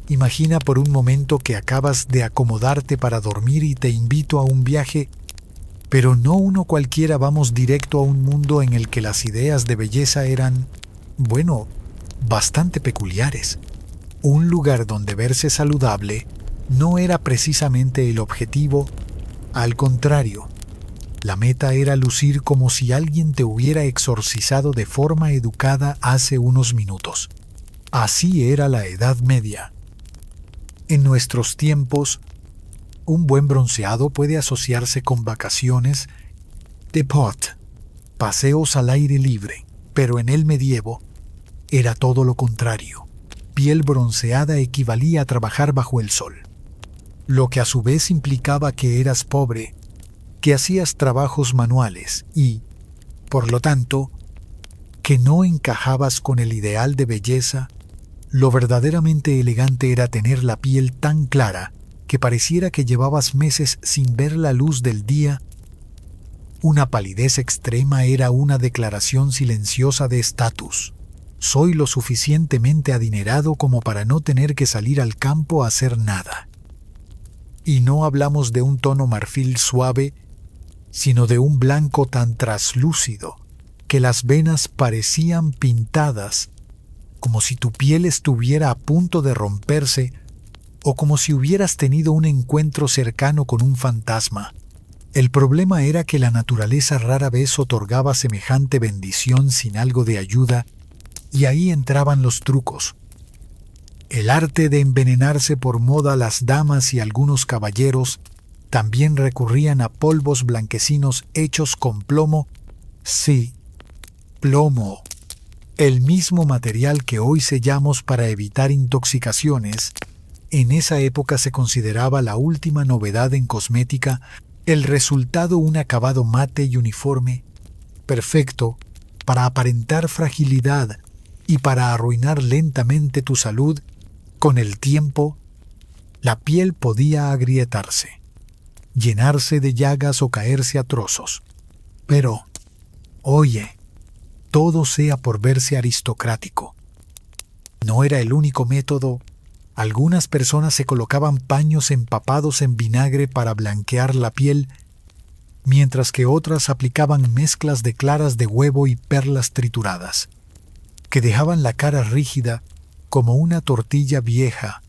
Imagina por un momento que acabas de acomodarte para dormir y te invito a un viaje, pero no uno cualquiera. Vamos directo a un mundo en el que las ideas de belleza eran, bueno, bastante peculiares. Un lugar donde verse saludable no era precisamente el objetivo, al contrario, la meta era lucir como si alguien te hubiera exorcizado de forma educada hace unos minutos. Así era la Edad Media. En nuestros tiempos, un buen bronceado puede asociarse con vacaciones, depot, paseos al aire libre, pero en el medievo era todo lo contrario. Piel bronceada equivalía a trabajar bajo el sol, lo que a su vez implicaba que eras pobre, que hacías trabajos manuales y, por lo tanto, que no encajabas con el ideal de belleza. Lo verdaderamente elegante era tener la piel tan clara que pareciera que llevabas meses sin ver la luz del día. Una palidez extrema era una declaración silenciosa de estatus. Soy lo suficientemente adinerado como para no tener que salir al campo a hacer nada. Y no hablamos de un tono marfil suave, sino de un blanco tan traslúcido que las venas parecían pintadas, como si tu piel estuviera a punto de romperse o como si hubieras tenido un encuentro cercano con un fantasma. El problema era que la naturaleza rara vez otorgaba semejante bendición sin algo de ayuda, y ahí entraban los trucos. El arte de envenenarse por moda. Las damas y algunos caballeros también recurrían a polvos blanquecinos hechos con plomo. Sí, plomo. El mismo material que hoy sellamos para evitar intoxicaciones. En esa época se consideraba la última novedad en cosmética, el resultado un acabado mate y uniforme, perfecto para aparentar fragilidad y para arruinar lentamente tu salud. Con el tiempo, la piel podía agrietarse, llenarse de llagas o caerse a trozos. Pero, oye, todo sea por verse aristocrático. No era el único método. Algunas personas se colocaban paños empapados en vinagre para blanquear la piel, mientras que otras aplicaban mezclas de claras de huevo y perlas trituradas, que dejaban la cara rígida como una tortilla vieja.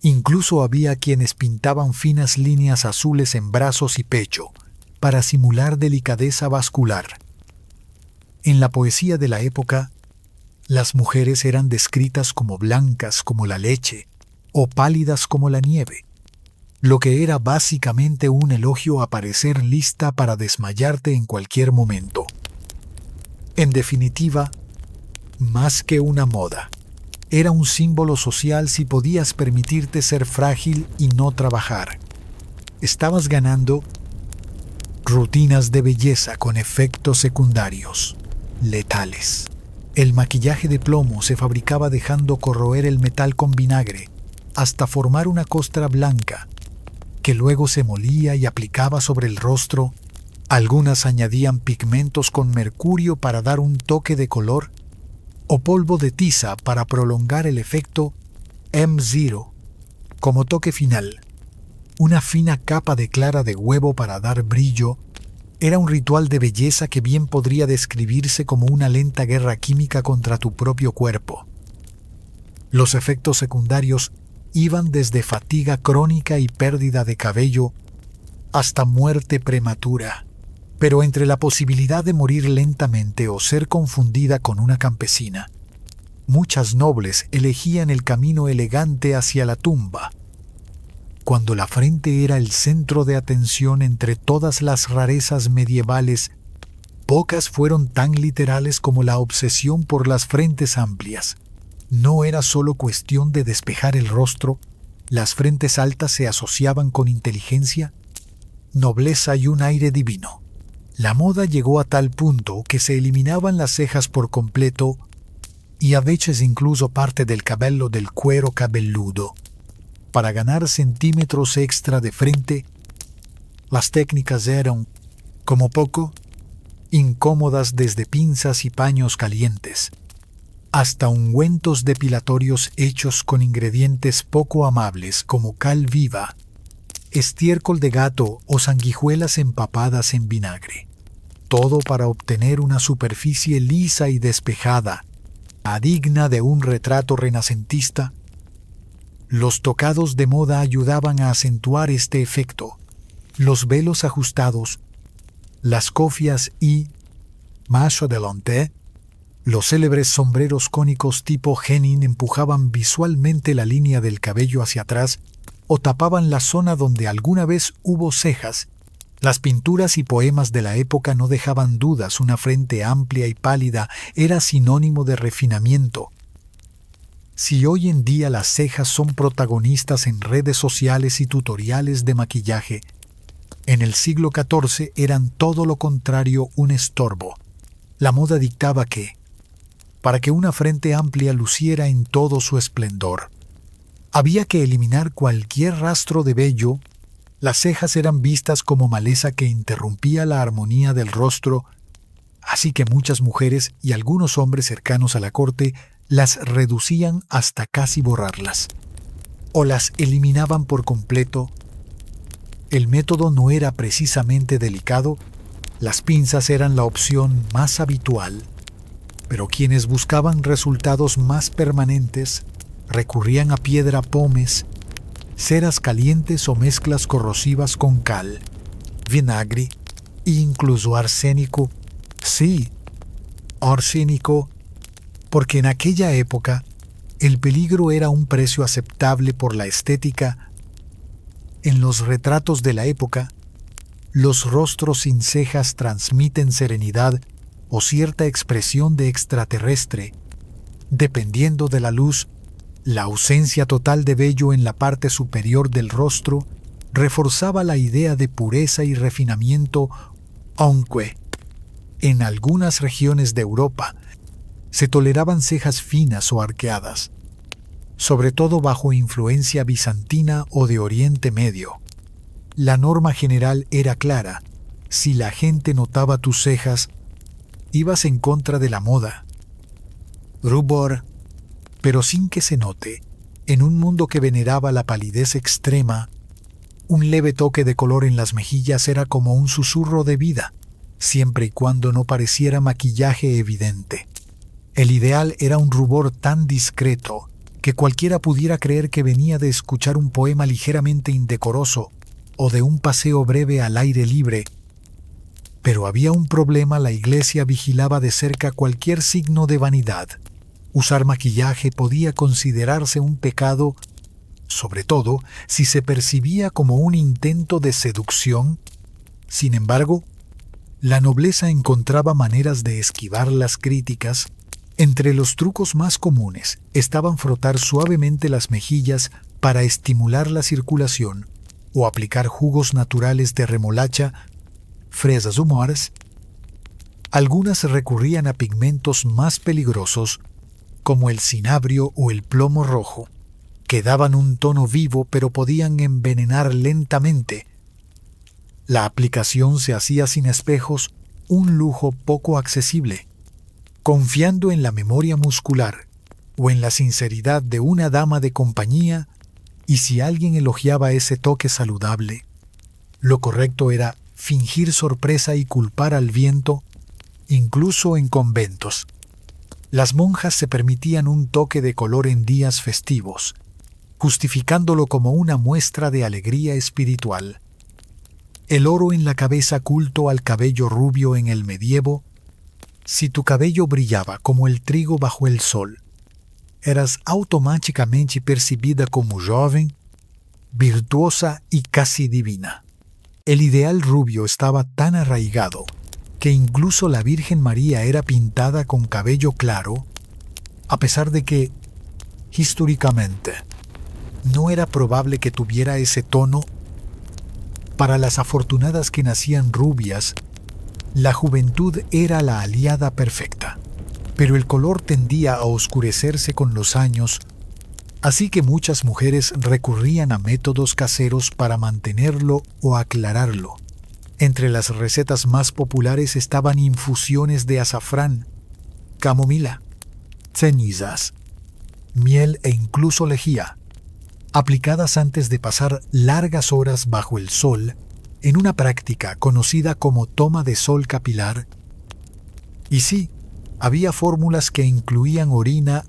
Incluso había quienes pintaban finas líneas azules en brazos y pecho para simular delicadeza vascular. En la poesía de la época, las mujeres eran descritas como blancas como la leche o pálidas como la nieve, lo que era básicamente un elogio a parecer lista para desmayarte en cualquier momento. En definitiva, más que una moda, era un símbolo social si podías permitirte ser frágil y no trabajar. Estabas ganando rutinas de belleza con efectos secundarios letales. El maquillaje de plomo se fabricaba dejando corroer el metal con vinagre hasta formar una costra blanca, que luego se molía y aplicaba sobre el rostro. Algunas añadían pigmentos con mercurio para dar un toque de color, o polvo de tiza para prolongar el efecto M0. Como toque final, una fina capa de clara de huevo para dar brillo. Era un ritual de belleza que bien podría describirse como una lenta guerra química contra tu propio cuerpo. Los efectos secundarios iban desde fatiga crónica y pérdida de cabello hasta muerte prematura. Pero entre la posibilidad de morir lentamente o ser confundida con una campesina, muchas nobles elegían el camino elegante hacia la tumba. Cuando la frente era el centro de atención entre todas las rarezas medievales, pocas fueron tan literales como la obsesión por las frentes amplias. No era solo cuestión de despejar el rostro. Las frentes altas se asociaban con inteligencia, nobleza y un aire divino. La moda llegó a tal punto que se eliminaban las cejas por completo y a veces incluso parte del cabello del cuero cabelludo. Para ganar centímetros extra de frente, las técnicas eran, como poco, incómodas, desde pinzas y paños calientes, hasta ungüentos depilatorios hechos con ingredientes poco amables como cal viva, estiércol de gato o sanguijuelas empapadas en vinagre. Todo para obtener una superficie lisa y despejada, digna de un retrato renacentista. Los tocados de moda ayudaban a acentuar este efecto. Los velos ajustados, las cofias y, más adelante, los célebres sombreros cónicos tipo Henning empujaban visualmente la línea del cabello hacia atrás o tapaban la zona donde alguna vez hubo cejas. Las pinturas y poemas de la época no dejaban dudas, una frente amplia y pálida era sinónimo de refinamiento. Si hoy en día las cejas son protagonistas en redes sociales y tutoriales de maquillaje, en el siglo XIV eran todo lo contrario, un estorbo. La moda dictaba que, para que una frente amplia luciera en todo su esplendor, había que eliminar cualquier rastro de vello. Las cejas eran vistas como maleza que interrumpía la armonía del rostro, así que muchas mujeres y algunos hombres cercanos a la corte las reducían hasta casi borrarlas, o las eliminaban por completo. El método no era precisamente delicado, las pinzas eran la opción más habitual, pero quienes buscaban resultados más permanentes recurrían a piedra pómez, ceras calientes o mezclas corrosivas con cal, vinagre e incluso arsénico. Sí, arsénico, porque en aquella época el peligro era un precio aceptable por la estética. En los retratos de la época, los rostros sin cejas transmiten serenidad o cierta expresión de extraterrestre. Dependiendo de la luz, la ausencia total de vello en la parte superior del rostro reforzaba la idea de pureza y refinamiento, aunque en algunas regiones de Europa se toleraban cejas finas o arqueadas, sobre todo bajo influencia bizantina o de Oriente Medio. La norma general era clara: si la gente notaba tus cejas, ibas en contra de la moda. Rubor, pero sin que se note, en un mundo que veneraba la palidez extrema, un leve toque de color en las mejillas era como un susurro de vida, siempre y cuando no pareciera maquillaje evidente. El ideal era un rubor tan discreto que cualquiera pudiera creer que venía de escuchar un poema ligeramente indecoroso o de un paseo breve al aire libre. Pero había un problema: la iglesia vigilaba de cerca cualquier signo de vanidad. Usar maquillaje podía considerarse un pecado, sobre todo si se percibía como un intento de seducción. Sin embargo, la nobleza encontraba maneras de esquivar las críticas. Entre los trucos más comunes estaban frotar suavemente las mejillas para estimular la circulación o aplicar jugos naturales de remolacha, fresas o moras. Algunas recurrían a pigmentos más peligrosos, como el cinabrio o el plomo rojo, que daban un tono vivo pero podían envenenar lentamente. La aplicación se hacía sin espejos, un lujo poco accesible. Confiando en la memoria muscular o en la sinceridad de una dama de compañía, y si alguien elogiaba ese toque saludable, lo correcto era fingir sorpresa y culpar al viento, incluso en conventos. Las monjas se permitían un toque de color en días festivos, justificándolo como una muestra de alegría espiritual. El oro en la cabeza, culto al cabello rubio en el medievo. Si tu cabello brillaba como el trigo bajo el sol, eras automáticamente percibida como joven, virtuosa y casi divina. El ideal rubio estaba tan arraigado que incluso la Virgen María era pintada con cabello claro, a pesar de que, históricamente, no era probable que tuviera ese tono. Para las afortunadas que nacían rubias, la juventud era la aliada perfecta, pero el color tendía a oscurecerse con los años, así que muchas mujeres recurrían a métodos caseros para mantenerlo o aclararlo. Entre las recetas más populares estaban infusiones de azafrán, camomila, cenizas, miel e incluso lejía, aplicadas antes de pasar largas horas bajo el sol en una práctica conocida como toma de sol capilar. Y sí, había fórmulas que incluían orina.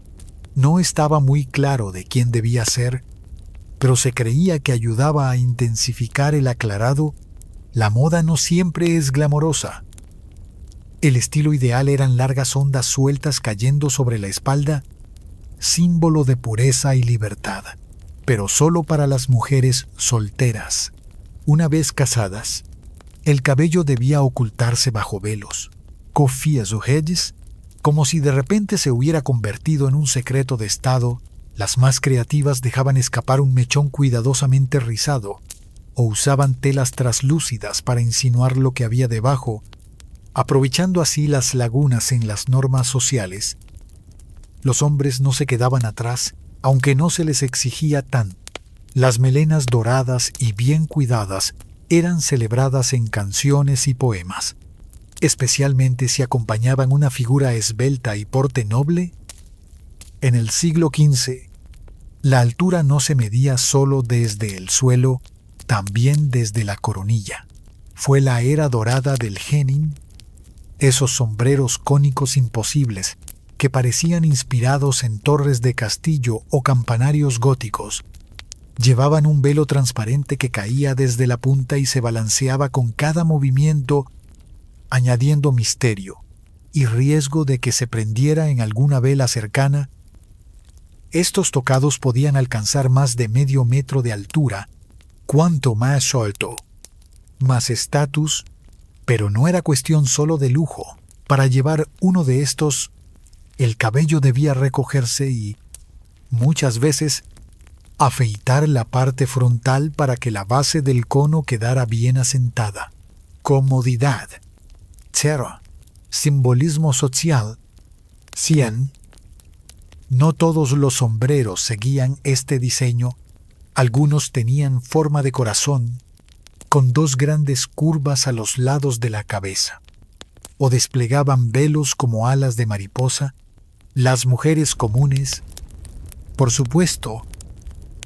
No estaba muy claro de quién debía ser, pero se creía que ayudaba a intensificar el aclarado. La moda no siempre es glamorosa. El estilo ideal eran largas ondas sueltas cayendo sobre la espalda, símbolo de pureza y libertad, pero solo para las mujeres solteras. Una vez casadas, el cabello debía ocultarse bajo velos, cofías o redes, como si de repente se hubiera convertido en un secreto de estado. Las más creativas dejaban escapar un mechón cuidadosamente rizado o usaban telas traslúcidas para insinuar lo que había debajo, aprovechando así las lagunas en las normas sociales. Los hombres no se quedaban atrás, aunque no se les exigía tanto. Las melenas doradas y bien cuidadas eran celebradas en canciones y poemas, especialmente si acompañaban una figura esbelta y porte noble. En el siglo XV, la altura no se medía solo desde el suelo, también desde la coronilla. Fue la era dorada del genin, esos sombreros cónicos imposibles que parecían inspirados en torres de castillo o campanarios góticos. Llevaban un velo transparente que caía desde la punta y se balanceaba con cada movimiento, añadiendo misterio y riesgo de que se prendiera en alguna vela cercana. Estos tocados podían alcanzar más de medio metro de altura. Cuanto más alto, más estatus, pero no era cuestión solo de lujo. Para llevar uno de estos, el cabello debía recogerse y, muchas veces, afeitar la parte frontal para que la base del cono quedara bien asentada. Comodidad. Terra. Simbolismo social. 100. No todos los sombreros seguían este diseño. Algunos tenían forma de corazón, con dos grandes curvas a los lados de la cabeza, o desplegaban velos como alas de mariposa. Las mujeres comunes, por supuesto,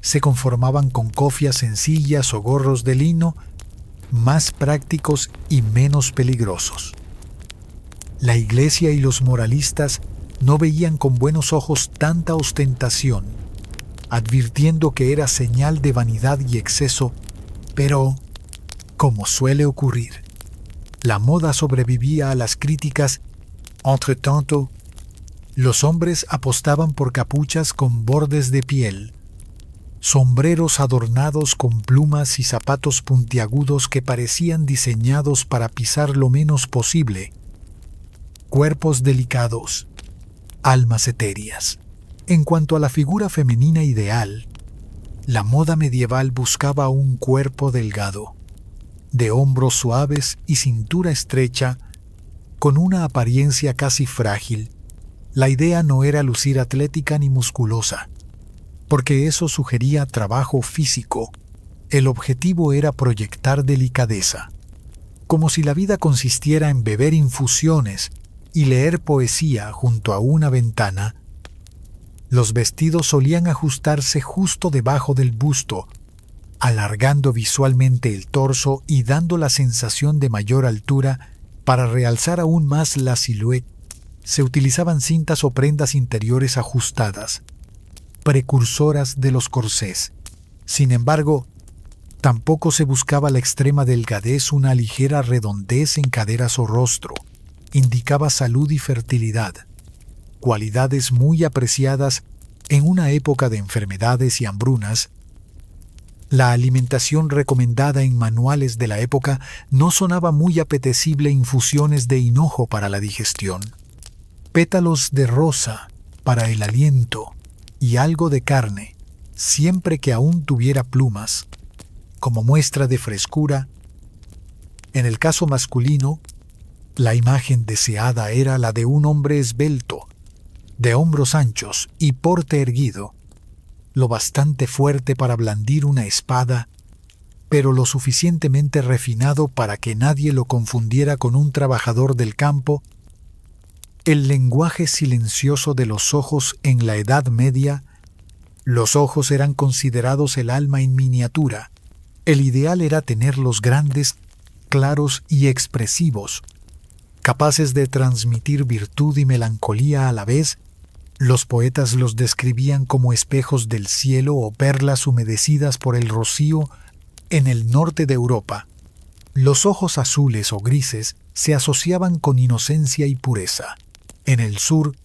se conformaban con cofias sencillas o gorros de lino, más prácticos y menos peligrosos. La Iglesia y los moralistas no veían con buenos ojos tanta ostentación, advirtiendo que era señal de vanidad y exceso, pero, como suele ocurrir, la moda sobrevivía a las críticas. Entre tanto, los hombres apostaban por capuchas con bordes de piel, sombreros adornados con plumas y zapatos puntiagudos que parecían diseñados para pisar lo menos posible. Cuerpos delicados, almas etéreas. En cuanto a la figura femenina ideal, la moda medieval buscaba un cuerpo delgado, de hombros suaves y cintura estrecha, con una apariencia casi frágil. La idea no era lucir atlética ni musculosa, porque eso sugería trabajo físico. El objetivo era proyectar delicadeza, como si la vida consistiera en beber infusiones y leer poesía junto a una ventana. Los vestidos solían ajustarse justo debajo del busto, alargando visualmente el torso y dando la sensación de mayor altura. Para realzar aún más la silueta, se utilizaban cintas o prendas interiores ajustadas, precursoras de los corsés. Sin embargo, tampoco se buscaba la extrema delgadez. Una ligera redondez en caderas o rostro indicaba salud y fertilidad, cualidades muy apreciadas en una época de enfermedades y hambrunas. La alimentación recomendada en manuales de la época no sonaba muy apetecible. Infusiones de hinojo para la digestión, pétalos de rosa para el aliento y algo de carne, siempre que aún tuviera plumas, como muestra de frescura. En el caso masculino, la imagen deseada era la de un hombre esbelto, de hombros anchos y porte erguido, lo bastante fuerte para blandir una espada, pero lo suficientemente refinado para que nadie lo confundiera con un trabajador del campo. El lenguaje silencioso de los ojos en la Edad Media. Los ojos eran considerados el alma en miniatura. El ideal era tenerlos grandes, claros y expresivos, capaces de transmitir virtud y melancolía a la vez. Los poetas los describían como espejos del cielo o perlas humedecidas por el rocío en el norte de Europa. Los ojos azules o grises se asociaban con inocencia y pureza. En el sur,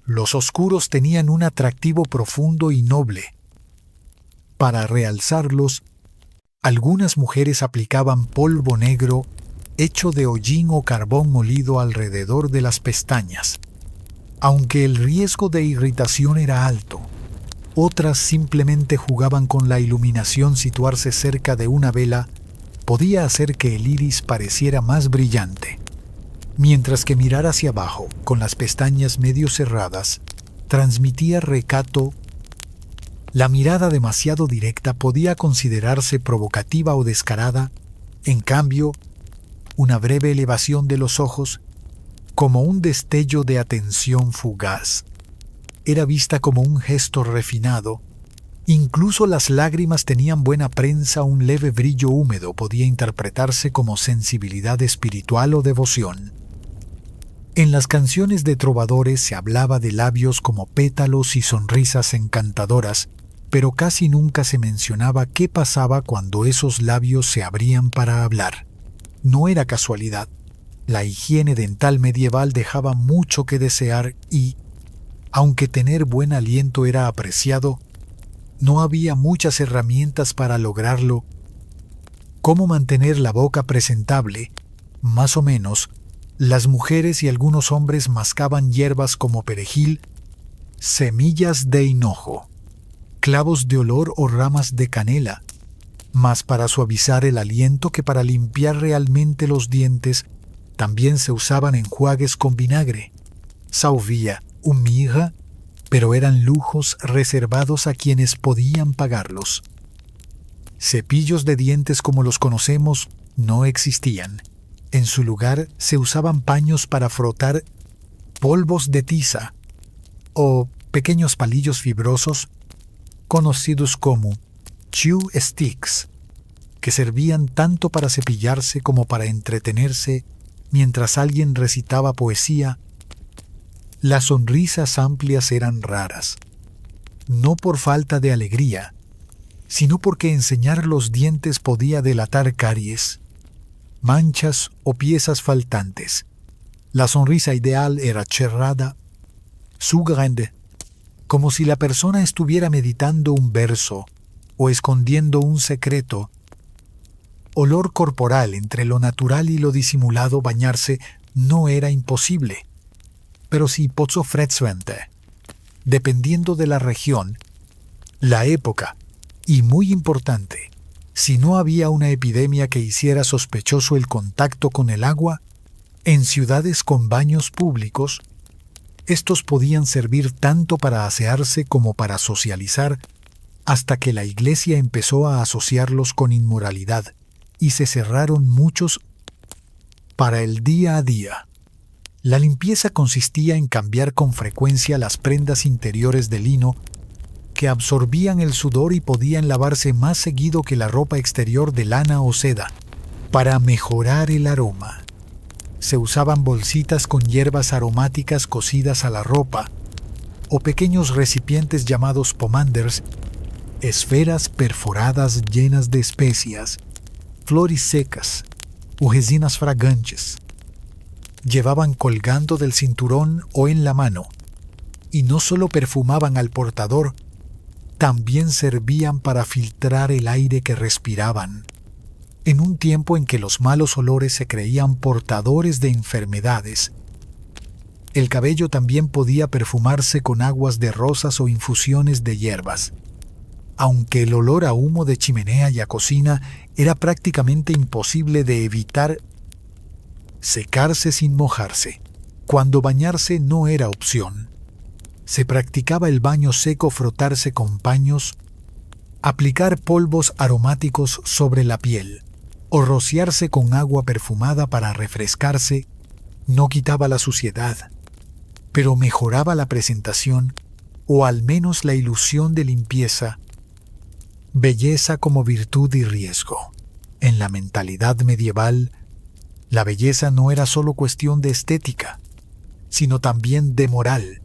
los oscuros tenían un atractivo profundo y noble. Para realzarlos, algunas mujeres aplicaban polvo negro hecho de hollín o carbón molido alrededor de las pestañas. Aunque el riesgo de irritación era alto, otras simplemente jugaban con la iluminación. Situarse cerca de una vela podía hacer que el iris pareciera más brillante, mientras que mirar hacia abajo, con las pestañas medio cerradas, transmitía recato. La mirada demasiado directa podía considerarse provocativa o descarada. En cambio, una breve elevación de los ojos, como un destello de atención fugaz, era vista como un gesto refinado. Incluso las lágrimas tenían buena prensa. Un leve brillo húmedo podía interpretarse como sensibilidad espiritual o devoción. En las canciones de trovadores se hablaba de labios como pétalos y sonrisas encantadoras, pero casi nunca se mencionaba qué pasaba cuando esos labios se abrían para hablar. No era casualidad. La higiene dental medieval dejaba mucho que desear y, aunque tener buen aliento era apreciado, no había muchas herramientas para lograrlo. ¿Cómo mantener la boca presentable? Más o menos, las mujeres y algunos hombres mascaban hierbas como perejil, semillas de hinojo, clavos de olor o ramas de canela, más para suavizar el aliento que para limpiar realmente los dientes. También se usaban enjuagues con vinagre, sauvilla o mirra, pero eran lujos reservados a quienes podían pagarlos. Cepillos de dientes como los conocemos no existían. En su lugar se usaban paños para frotar, polvos de tiza o pequeños palillos fibrosos conocidos como chew sticks, que servían tanto para cepillarse como para entretenerse mientras alguien recitaba poesía. Las sonrisas amplias eran raras, no por falta de alegría, sino porque enseñar los dientes podía delatar caries, manchas o piezas faltantes. La sonrisa ideal era cerrada, zugrende, como si la persona estuviera meditando un verso o escondiendo un secreto. Olor corporal entre lo natural y lo disimulado. Bañarse no era imposible, pero si pozzo frecuente, dependiendo de la región, la época y, muy importante, si no había una epidemia que hiciera sospechoso el contacto con el agua. En ciudades con baños públicos, estos podían servir tanto para asearse como para socializar, hasta que la Iglesia empezó a asociarlos con inmoralidad y se cerraron muchos para el día a día. La limpieza consistía en cambiar con frecuencia las prendas interiores de lino, que absorbían el sudor y podían lavarse más seguido que la ropa exterior de lana o seda. Para mejorar el aroma, se usaban bolsitas con hierbas aromáticas cosidas a la ropa, o pequeños recipientes llamados pomanders, esferas perforadas llenas de especias, flores secas o resinas fragantes. Llevaban colgando del cinturón o en la mano, y no solo perfumaban al portador, también servían para filtrar el aire que respiraban. En un tiempo en que los malos olores se creían portadores de enfermedades, el cabello también podía perfumarse con aguas de rosas o infusiones de hierbas. Aunque el olor a humo de chimenea y a cocina era prácticamente imposible de evitar, secarse sin mojarse, cuando bañarse no era opción. Se practicaba el baño seco, frotarse con paños, aplicar polvos aromáticos sobre la piel o rociarse con agua perfumada para refrescarse. No quitaba la suciedad, pero mejoraba la presentación o al menos la ilusión de limpieza. Belleza como virtud y riesgo. En la mentalidad medieval, la belleza no era solo cuestión de estética, sino también de moral.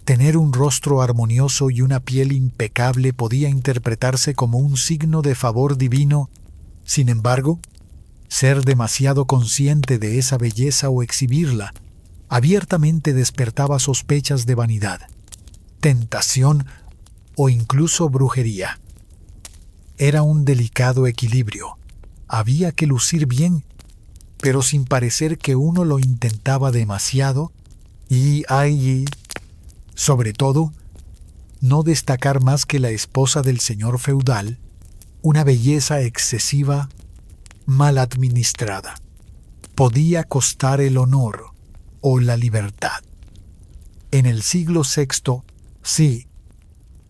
Tener un rostro armonioso y una piel impecable podía interpretarse como un signo de favor divino. Sin embargo, ser demasiado consciente de esa belleza o exhibirla abiertamente despertaba sospechas de vanidad, tentación o incluso brujería. Era un delicado equilibrio. Había que lucir bien, pero sin parecer que uno lo intentaba demasiado y, sobre todo, no destacar más que la esposa del señor feudal, una belleza excesiva, mal administrada. Podía costar el honor o la libertad. En el siglo VI, sí,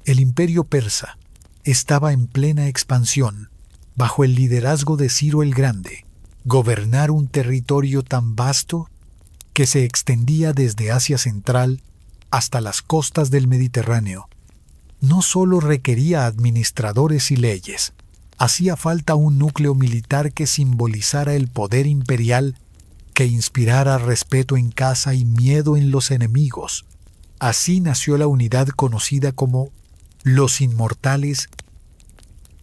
el imperio persa estaba en plena expansión bajo el liderazgo de Ciro el Grande. Gobernar un territorio tan vasto que se extendía desde Asia Central hasta las costas del Mediterráneo no solo requería administradores y leyes, hacía falta un núcleo militar que simbolizara el poder imperial, que inspirara respeto en casa y miedo en los enemigos. Así nació la unidad conocida como los Inmortales.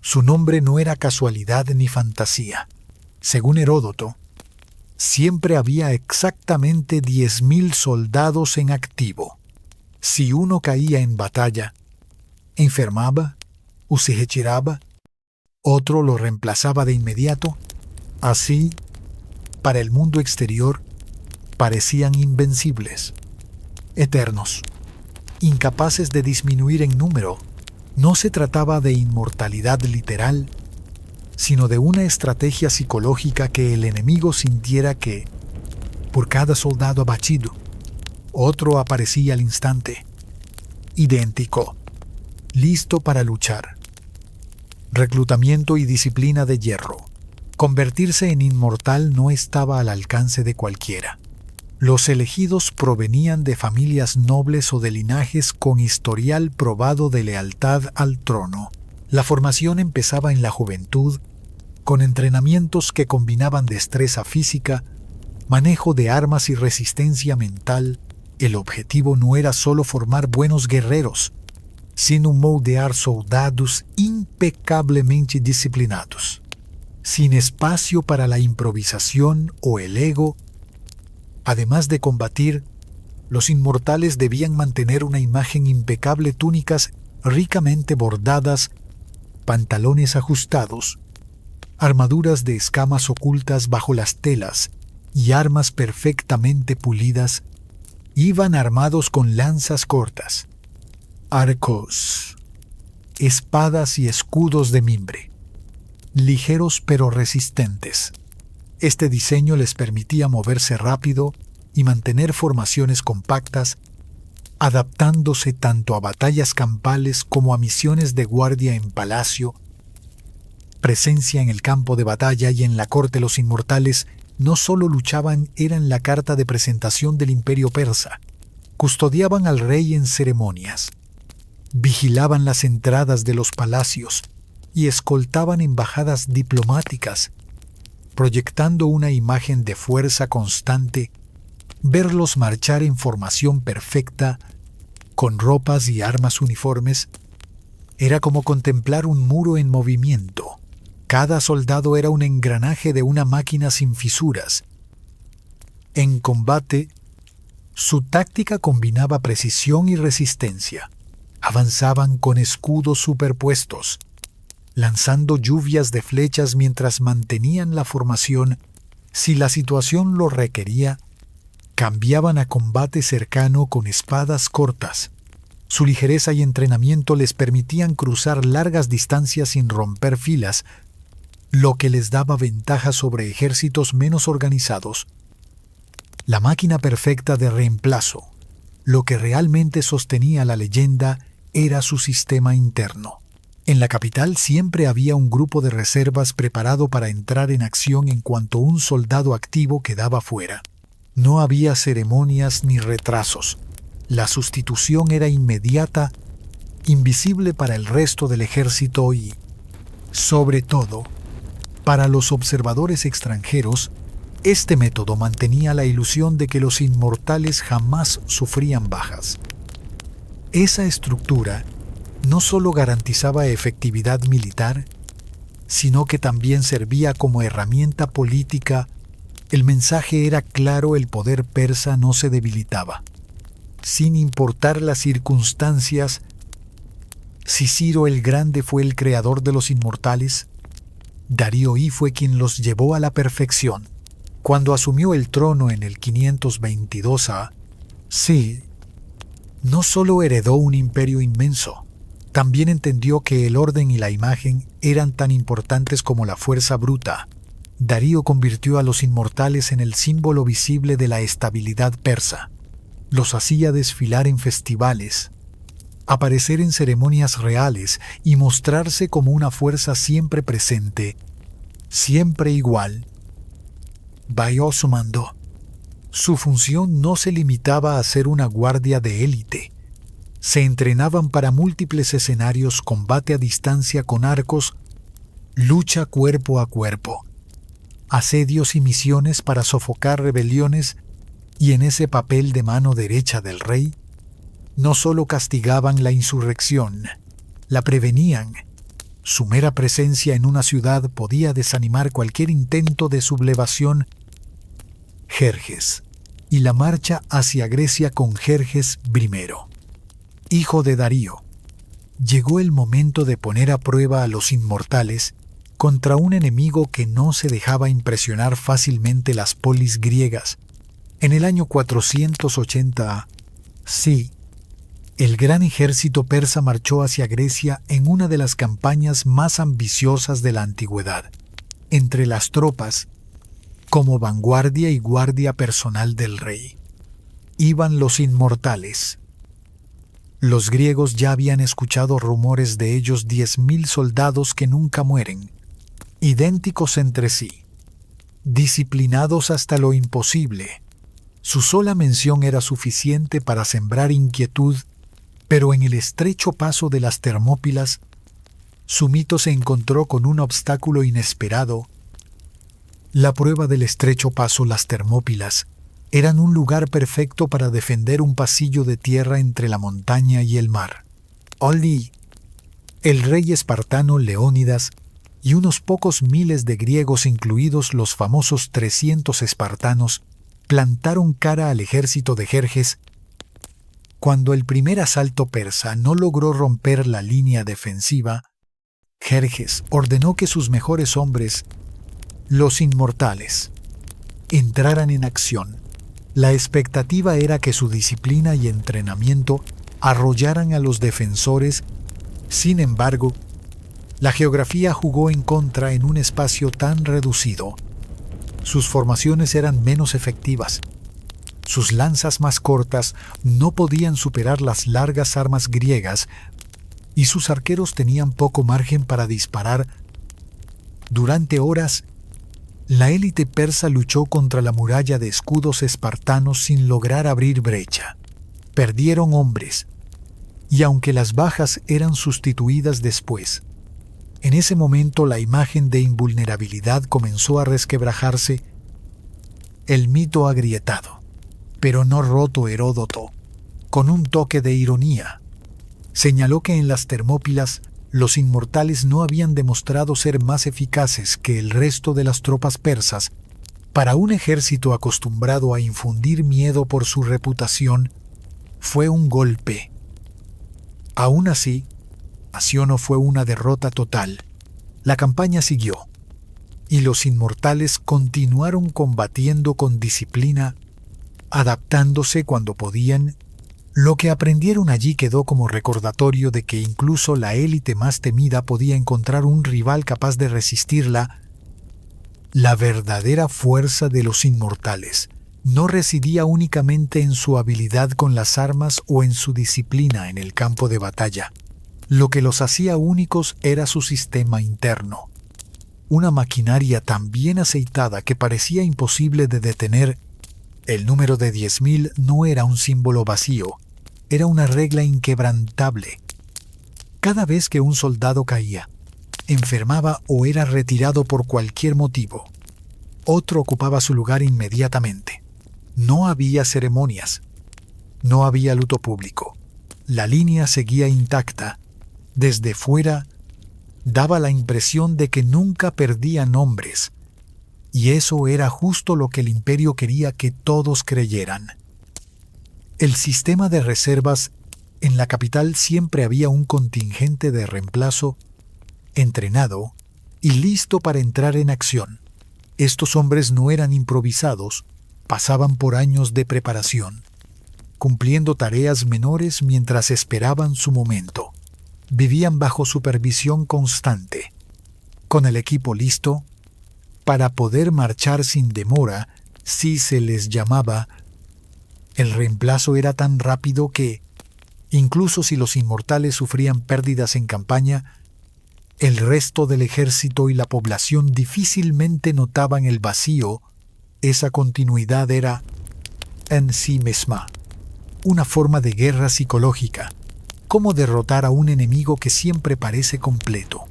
Su nombre no era casualidad ni fantasía. Según Heródoto, siempre había exactamente 10.000 soldados en activo. Si uno caía en batalla, enfermaba o se retiraba, otro lo reemplazaba de inmediato. Así, para el mundo exterior, parecían invencibles, eternos, incapaces de disminuir en número. No se trataba de inmortalidad literal, sino de una estrategia psicológica que el enemigo sintiera que, por cada soldado abatido, otro aparecía al instante, idéntico, listo para luchar. Reclutamiento y disciplina de hierro. Convertirse en inmortal no estaba al alcance de cualquiera. Los elegidos provenían de familias nobles o de linajes con historial probado de lealtad al trono. La formación empezaba en la juventud, con entrenamientos que combinaban destreza física, manejo de armas y resistencia mental. El objetivo no era solo formar buenos guerreros, sino moldear soldados impecablemente disciplinados, sin espacio para la improvisación o el ego. Además de combatir, los inmortales debían mantener una imagen impecable: túnicas ricamente bordadas, pantalones ajustados, armaduras de escamas ocultas bajo las telas y armas perfectamente pulidas. Iban armados con lanzas cortas, arcos, espadas y escudos de mimbre, ligeros pero resistentes. Este diseño les permitía moverse rápido y mantener formaciones compactas, adaptándose tanto a batallas campales como a misiones de guardia en palacio. Presencia en el campo de batalla y en la corte. Los inmortales no solo luchaban, eran la carta de presentación del imperio persa. Custodiaban al rey en ceremonias, vigilaban las entradas de los palacios y escoltaban embajadas diplomáticas, proyectando una imagen de fuerza constante. Verlos marchar en formación perfecta, con ropas y armas uniformes, era como contemplar un muro en movimiento. Cada soldado era un engranaje de una máquina sin fisuras. En combate, su táctica combinaba precisión y resistencia. Avanzaban con escudos superpuestos, lanzando lluvias de flechas mientras mantenían la formación. Si la situación lo requería, cambiaban a combate cercano con espadas cortas. Su ligereza y entrenamiento les permitían cruzar largas distancias sin romper filas, lo que les daba ventaja sobre ejércitos menos organizados. La máquina perfecta de reemplazo. Lo que realmente sostenía la leyenda era su sistema interno. En la capital siempre había un grupo de reservas preparado para entrar en acción en cuanto un soldado activo quedaba fuera. No había ceremonias ni retrasos. La sustitución era inmediata, invisible para el resto del ejército y, sobre todo, para los observadores extranjeros, este método mantenía la ilusión de que los inmortales jamás sufrían bajas. Esa estructura no solo garantizaba efectividad militar, sino que también servía como herramienta política. El mensaje era claro: el poder persa no se debilitaba. Sin importar las circunstancias, si Ciro el Grande fue el creador de los inmortales, Darío I fue quien los llevó a la perfección. Cuando asumió el trono en el 522 a.C., no solo heredó un imperio inmenso, también entendió que el orden y la imagen eran tan importantes como la fuerza bruta. Darío convirtió a los inmortales en el símbolo visible de la estabilidad persa. Los hacía desfilar en festivales, aparecer en ceremonias reales y mostrarse como una fuerza siempre presente, siempre igual. Bajo su mando, su función no se limitaba a ser una guardia de élite. Se entrenaban para múltiples escenarios: combate a distancia con arcos, lucha cuerpo a cuerpo, asedios y misiones para sofocar rebeliones, y en ese papel de mano derecha del rey, no solo castigaban la insurrección, la prevenían. Su mera presencia en una ciudad podía desanimar cualquier intento de sublevación. Jerjes y la marcha hacia Grecia con Jerjes I, hijo de Darío. Llegó el momento de poner a prueba a los inmortales contra un enemigo que no se dejaba impresionar fácilmente: las polis griegas. En el año 480 a.C., el gran ejército persa marchó hacia Grecia en una de las campañas más ambiciosas de la antigüedad. Entre las tropas, como vanguardia y guardia personal del rey, iban los inmortales. Los griegos ya habían escuchado rumores de ellos: 10.000 soldados que nunca mueren, idénticos entre sí, disciplinados hasta lo imposible. Su sola mención era suficiente para sembrar inquietud. Pero en el estrecho paso de las Termópilas, su mito se encontró con un obstáculo inesperado. La prueba del estrecho paso, las Termópilas, eran un lugar perfecto para defender un pasillo de tierra entre la montaña y el mar. Oli, el rey espartano Leónidas, y unos pocos miles de griegos, incluidos los famosos 300 espartanos, plantaron cara al ejército de Jerjes. Cuando el primer asalto persa no logró romper la línea defensiva, Jerjes ordenó que sus mejores hombres, los inmortales, entraran en acción. La expectativa era que su disciplina y entrenamiento arrollaran a los defensores. Sin embargo, la geografía jugó en contra en un espacio tan reducido. Sus formaciones eran menos efectivas. Sus lanzas más cortas no podían superar las largas armas griegas, y sus arqueros tenían poco margen para disparar. Durante horas, la élite persa luchó contra la muralla de escudos espartanos sin lograr abrir brecha. Perdieron hombres, y aunque las bajas eran sustituidas después, en ese momento la imagen de invulnerabilidad comenzó a resquebrajarse. El mito agrietado, pero no roto, Heródoto, con un toque de ironía, señaló que en las Termópilas los inmortales no habían demostrado ser más eficaces que el resto de las tropas persas. Para un ejército acostumbrado a infundir miedo por su reputación, fue un golpe. Aún así, no fue una derrota total. La campaña siguió, y los inmortales continuaron combatiendo con disciplina, adaptándose cuando podían. Lo que aprendieron allí quedó como recordatorio de que incluso la élite más temida podía encontrar un rival capaz de resistirla. La verdadera fuerza de los inmortales no residía únicamente en su habilidad con las armas o en su disciplina en el campo de batalla. Lo que los hacía únicos era su sistema interno. Una maquinaria tan bien aceitada que parecía imposible de detener. El número de 10.000 no era un símbolo vacío, era una regla inquebrantable. Cada vez que un soldado caía, enfermaba o era retirado por cualquier motivo, otro ocupaba su lugar inmediatamente. No había ceremonias, no había luto público. La línea seguía intacta. Desde fuera, daba la impresión de que nunca perdían hombres, y eso era justo lo que el imperio quería que todos creyeran. El sistema de reservas en la capital siempre había un contingente de reemplazo entrenado y listo para entrar en acción. Estos hombres no eran improvisados, pasaban por años de preparación, cumpliendo tareas menores mientras esperaban su momento. Vivían bajo supervisión constante, con el equipo listo para poder marchar sin demora si se les llamaba. El reemplazo era tan rápido que, incluso si los inmortales sufrían pérdidas en campaña, el resto del ejército y la población difícilmente notaban el vacío. Esa continuidad era, en sí misma, una forma de guerra psicológica. Cómo derrotar a un enemigo que siempre parece completo.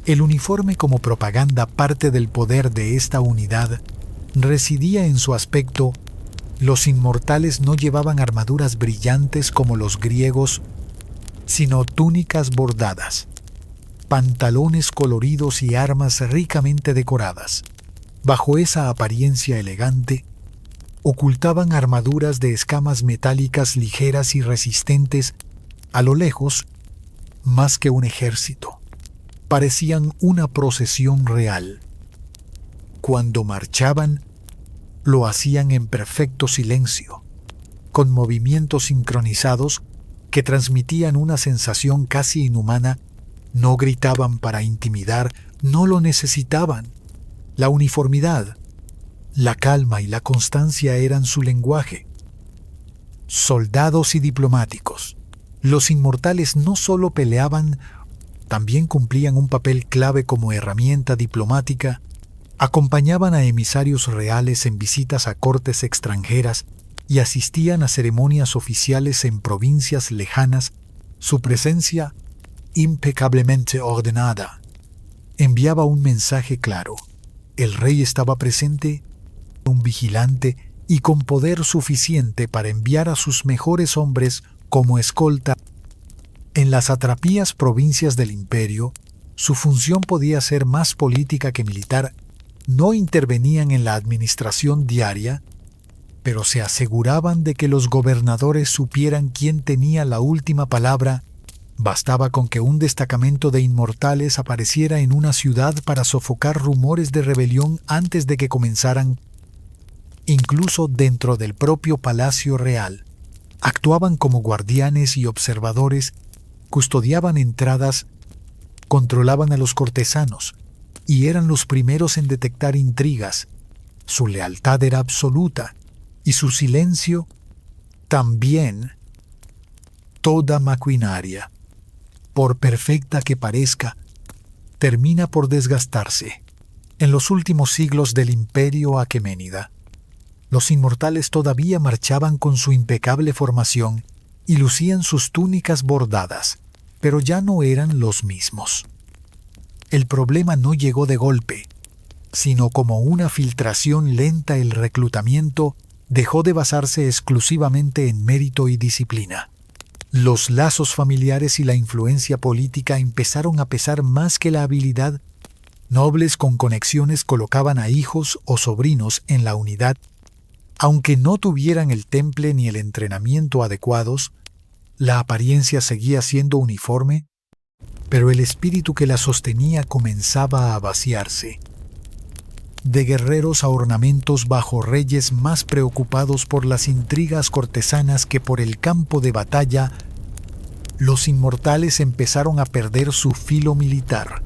El uniforme como propaganda parte del poder de esta unidad residía en su aspecto. Los inmortales no llevaban armaduras brillantes como los griegos, sino túnicas bordadas, pantalones coloridos y armas ricamente decoradas. Bajo esa apariencia elegante, ocultaban armaduras de escamas metálicas ligeras y resistentes. A lo lejos, más que un ejército, parecían una procesión real. Cuando marchaban, lo hacían en perfecto silencio, con movimientos sincronizados que transmitían una sensación casi inhumana. No gritaban para intimidar, no lo necesitaban. La uniformidad, la calma y la constancia eran su lenguaje. Soldados y diplomáticos. Los inmortales no solo peleaban, también cumplían un papel clave como herramienta diplomática. Acompañaban a emisarios reales en visitas a cortes extranjeras y asistían a ceremonias oficiales en provincias lejanas. Su presencia, impecablemente ordenada, enviaba un mensaje claro. El rey estaba presente, un vigilante y con poder suficiente para enviar a sus mejores hombres como escolta. En las satrapías provincias del imperio, su función podía ser más política que militar. No intervenían en la administración diaria, pero se aseguraban de que los gobernadores supieran quién tenía la última palabra. Bastaba con que un destacamento de inmortales apareciera en una ciudad para sofocar rumores de rebelión antes de que comenzaran. Incluso dentro del propio palacio real, actuaban como guardianes y observadores, custodiaban entradas, controlaban a los cortesanos y eran los primeros en detectar intrigas. Su lealtad era absoluta y su silencio también. Toda maquinaria, por perfecta que parezca, termina por desgastarse. En los últimos siglos del imperio aqueménida, los inmortales todavía marchaban con su impecable formación y lucían sus túnicas bordadas, pero ya no eran los mismos. El problema no llegó de golpe, sino como una filtración lenta. El reclutamiento dejó de basarse exclusivamente en mérito y disciplina. Los lazos familiares y la influencia política empezaron a pesar más que la habilidad. Nobles con conexiones colocaban a hijos o sobrinos en la unidad. Aunque no tuvieran el temple ni el entrenamiento adecuados, la apariencia seguía siendo uniforme, pero el espíritu que la sostenía comenzaba a vaciarse. De guerreros a ornamentos bajo reyes más preocupados por las intrigas cortesanas que por el campo de batalla, los inmortales empezaron a perder su filo militar.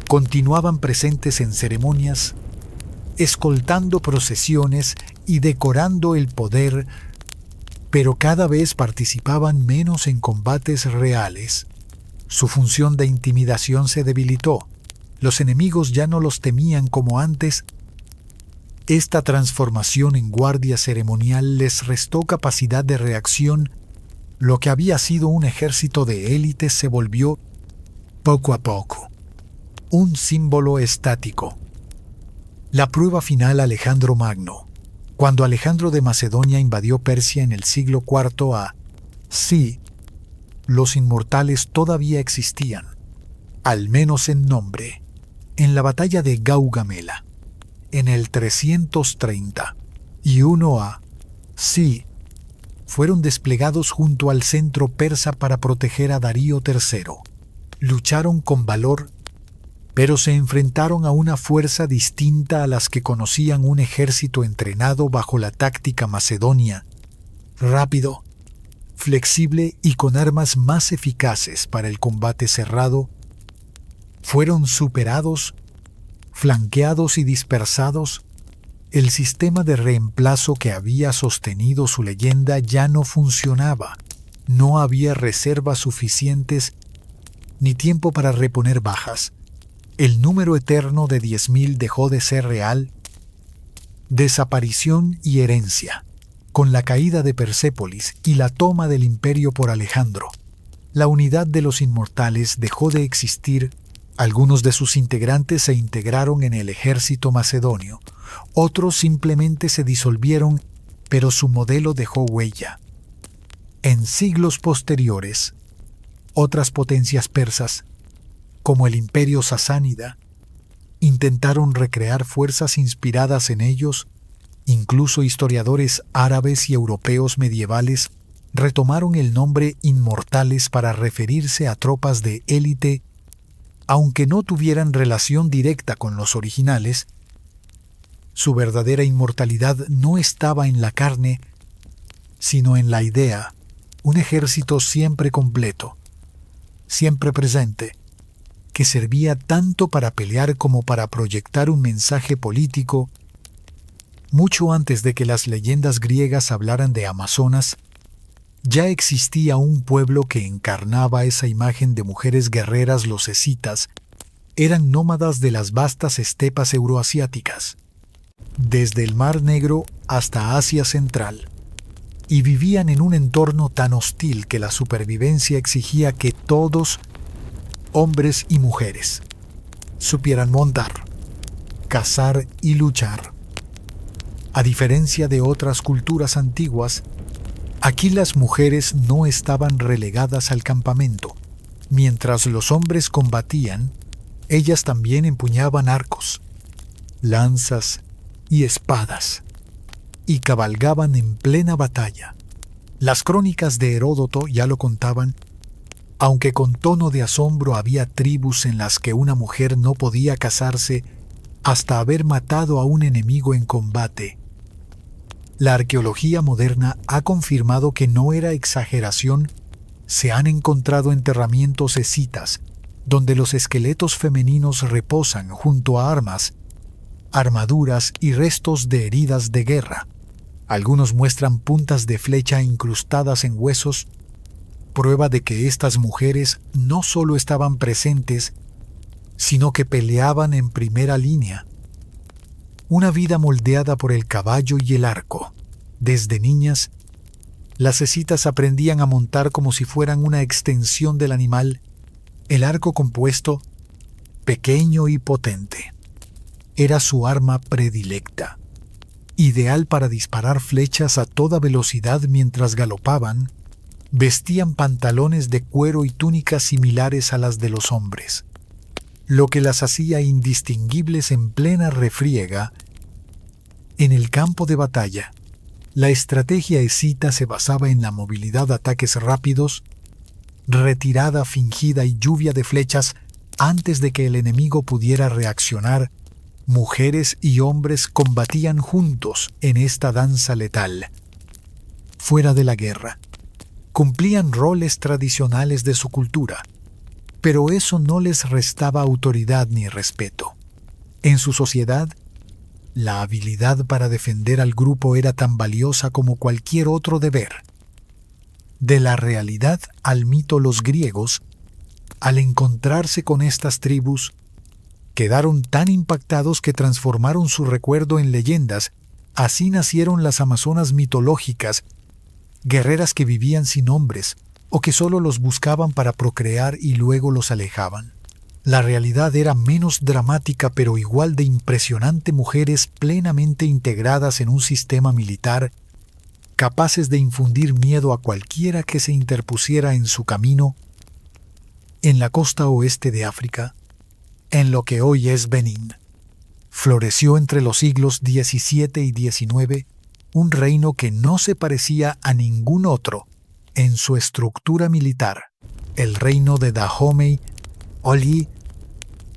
Continuaban presentes en ceremonias, escoltando procesiones y decorando el poder, pero cada vez participaban menos en combates reales. Su función de intimidación se debilitó. Los enemigos ya no los temían como antes. Esta transformación en guardia ceremonial les restó capacidad de reacción Lo que había sido un ejército de élite se volvió, poco a poco, un símbolo estático. La prueba final: Alejandro Magno. Cuando Alejandro de Macedonia invadió Persia en el siglo IV a.C., los inmortales todavía existían, al menos en nombre. En la batalla de Gaugamela, en el 331 a.C., fueron desplegados junto al centro persa para proteger a Darío III. Lucharon con valor, pero se enfrentaron a una fuerza distinta a las que conocían: un ejército entrenado bajo la táctica macedonia, rápido, flexible y con armas más eficaces para el combate cerrado. Fueron superados, flanqueados y dispersados. El sistema de reemplazo que había sostenido su leyenda ya no funcionaba. No había reservas suficientes ni tiempo para reponer bajas. El número eterno de 10.000 dejó de ser real. Desaparición y herencia. Con la caída de Persépolis y la toma del imperio por Alejandro, la unidad de los inmortales dejó de existir. Algunos de sus integrantes se integraron en el ejército macedonio, otros simplemente se disolvieron, pero su modelo dejó huella. En siglos posteriores, otras potencias persas, como el imperio sasánida, intentaron recrear fuerzas inspiradas en ellos. Incluso historiadores árabes y europeos medievales retomaron el nombre inmortales para referirse a tropas de élite. Aunque no tuvieran relación directa con los originales, su verdadera inmortalidad no estaba en la carne, sino en la idea: un ejército siempre completo, siempre presente, que servía tanto para pelear como para proyectar un mensaje político. Mucho antes de que las leyendas griegas hablaran de Amazonas, ya existía un pueblo que encarnaba esa imagen de mujeres guerreras. Los escitas eran nómadas de las vastas estepas euroasiáticas, desde el Mar Negro hasta Asia Central, y vivían en un entorno tan hostil que la supervivencia exigía que todos, hombres y mujeres, supieran montar, cazar y luchar. A diferencia de otras culturas antiguas, aquí las mujeres no estaban relegadas al campamento. Mientras los hombres combatían, ellas también empuñaban arcos, lanzas y espadas, y cabalgaban en plena batalla. Las crónicas de Heródoto ya lo contaban, aunque con tono de asombro. Había tribus en las que una mujer no podía casarse hasta haber matado a un enemigo en combate. La arqueología moderna ha confirmado que no era exageración. Se han encontrado enterramientos escitas donde los esqueletos femeninos reposan junto a armas, armaduras y restos de heridas de guerra. Algunos muestran puntas de flecha incrustadas en huesos, prueba de que estas mujeres no solo estaban presentes, sino que peleaban en primera línea. Una vida moldeada por el caballo y el arco. Desde niñas, las escitas aprendían a montar como si fueran una extensión del animal. El arco compuesto, pequeño y potente, era su arma predilecta, ideal para disparar flechas a toda velocidad mientras galopaban. Vestían pantalones de cuero y túnicas similares a las de los hombres, lo que las hacía indistinguibles en plena refriega. En el campo de batalla, la estrategia escita se basaba en la movilidad, ataques rápidos, retirada fingida y lluvia de flechas antes de que el enemigo pudiera reaccionar. Mujeres y hombres combatían juntos en esta danza letal. Fuera de la guerra, cumplían roles tradicionales de su cultura, pero eso no les restaba autoridad ni respeto. En su sociedad, la habilidad para defender al grupo era tan valiosa como cualquier otro deber. De la realidad al mito, los griegos, al encontrarse con estas tribus, quedaron tan impactados que transformaron su recuerdo en leyendas. Así nacieron las amazonas mitológicas, guerreras que vivían sin hombres o que solo los buscaban para procrear y luego los alejaban. La realidad era menos dramática pero igual de impresionante: mujeres plenamente integradas en un sistema militar, capaces de infundir miedo a cualquiera que se interpusiera en su camino, en la costa oeste de África, en lo que hoy es Benín. Floreció entre los siglos XVII y XIX un reino que no se parecía a ningún otro en su estructura militar, el reino de Dahomey Oli,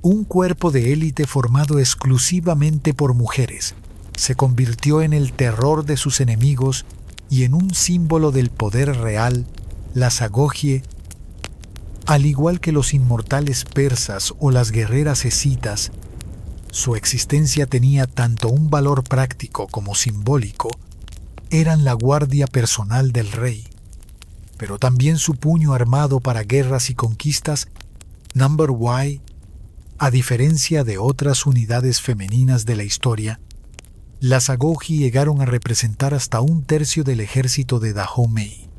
un cuerpo de élite formado exclusivamente por mujeres. Se convirtió en el terror de sus enemigos y en un símbolo del poder real. Las Agogie, al igual que los inmortales persas o las guerreras escitas, su existencia tenía tanto un valor práctico como simbólico. Eran la guardia personal del rey, pero también su puño armado para guerras y conquistas. Number Y, a diferencia de otras unidades femeninas de la historia, las Agogie llegaron a representar hasta un tercio del ejército de Dahomey.